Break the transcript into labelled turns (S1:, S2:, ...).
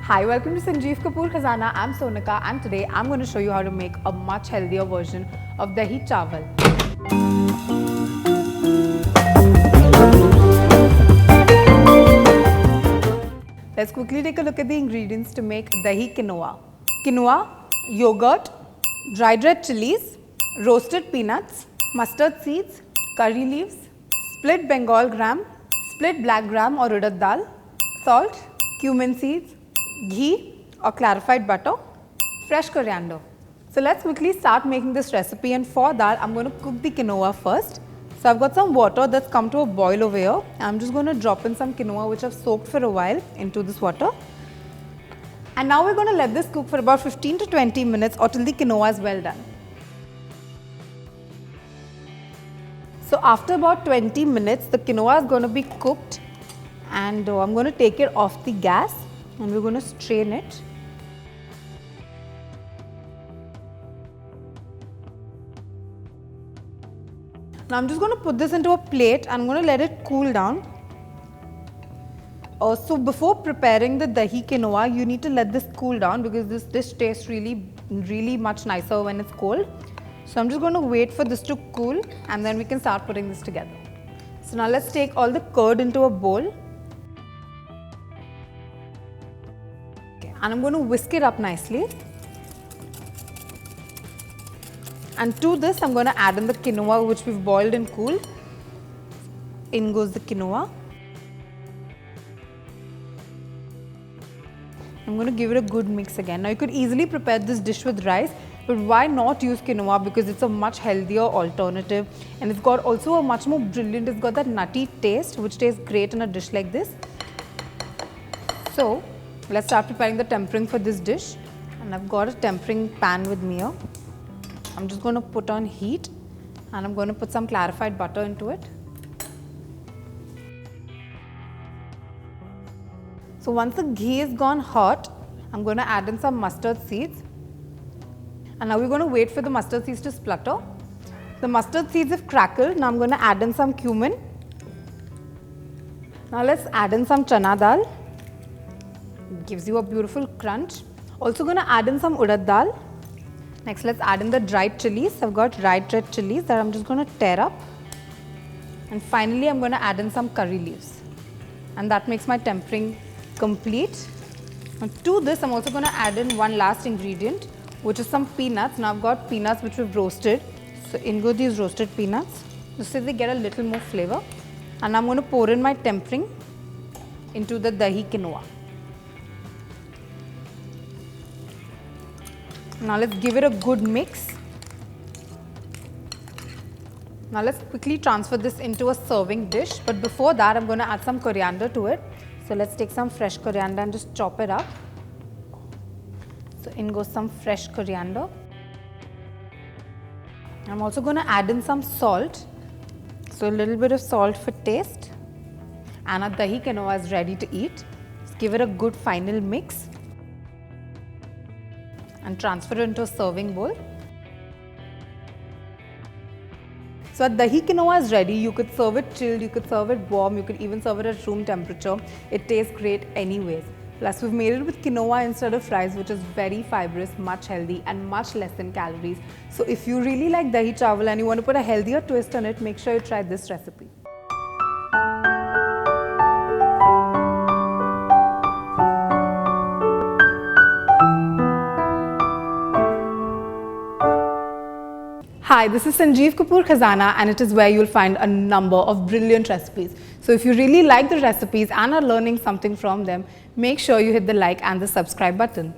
S1: Hi, welcome to Sanjeev Kapoor Khazana. I'm Sonika and today I'm going to show you how to make a much healthier version of Dahi Chawal. Let's quickly take a look at the ingredients to make Dahi Quinoa. Quinoa, yogurt, dried red chillies, roasted peanuts, mustard seeds, curry leaves, split Bengal gram, split black gram or urad dal, salt, cumin seeds, ghee or clarified butter, fresh coriander. So let's quickly start making this recipe, and for that I'm going to cook the quinoa first. So I've got some water that's come to a boil over here. I'm just going to drop in some quinoa which I've soaked for a while into this water. And now we're going to let this cook for about 15 to 20 minutes or till the quinoa is well done. So after about 20 minutes the quinoa is going to be cooked, and I'm going to take it off the gas and we're going to strain it. Now I'm just going to put this into a plate and I'm going to let it cool down. So before preparing the dahi quinoa, you need to let this cool down because this dish tastes really much nicer when it's cold. So I'm just going to wait for this to cool and then we can start putting this together. So now let's take all the curd into a bowl. And I'm going to whisk it up nicely. And to this I'm going to add in the quinoa which we've boiled and cooled. In goes the quinoa. I'm going to give it a good mix again. Now you could easily prepare this dish with rice, but why not use quinoa, because it's a much healthier alternative and it's got also a much more brilliant, it's got that nutty taste which tastes great in a dish like this. So let's start preparing the tempering for this dish, and I've got a tempering pan with me here. I'm just going to put on heat and I'm going to put some clarified butter into it. So once the ghee is gone hot, I'm going to add in some mustard seeds, and now we're going to wait for the mustard seeds to splutter. The mustard seeds have crackled. Now I'm going to add in some cumin. Now let's add in some chana dal. Gives you a beautiful crunch. Also going to add in some urad dal. Next let's add in the dried chillies. I've got dried red chillies that I'm just going to tear up. And finally I'm going to add in some curry leaves. And that makes my tempering complete. And to this I'm also going to add in one last ingredient, which is some peanuts. Now I've got peanuts which we've roasted. So in go these roasted peanuts, just so they get a little more flavor. And I'm going to pour in my tempering into the dahi quinoa. Now let's give it a good mix. Now let's quickly transfer this into a serving dish, but before that I'm going to add some coriander to it. So let's take some fresh coriander and just chop it up. So in goes some fresh coriander. I'm also going to add in some salt. So a little bit of salt for taste. And our dahi quinoa is ready to eat. Just give it a good final mix and transfer it into a serving bowl. So our dahi quinoa is ready. You could serve it chilled, you could serve it warm, you could even serve it at room temperature. It tastes great anyways. Plus we've made it with quinoa instead of rice, which is very fibrous, much healthy and much less in calories. So if you really like dahi chawal and you want to put a healthier twist on it, make sure you try this recipe. Hi, this is Sanjeev Kapoor Khazana, and it is where you'll find a number of brilliant recipes. So if you really like the recipes and are learning something from them, make sure you hit the like and the subscribe button.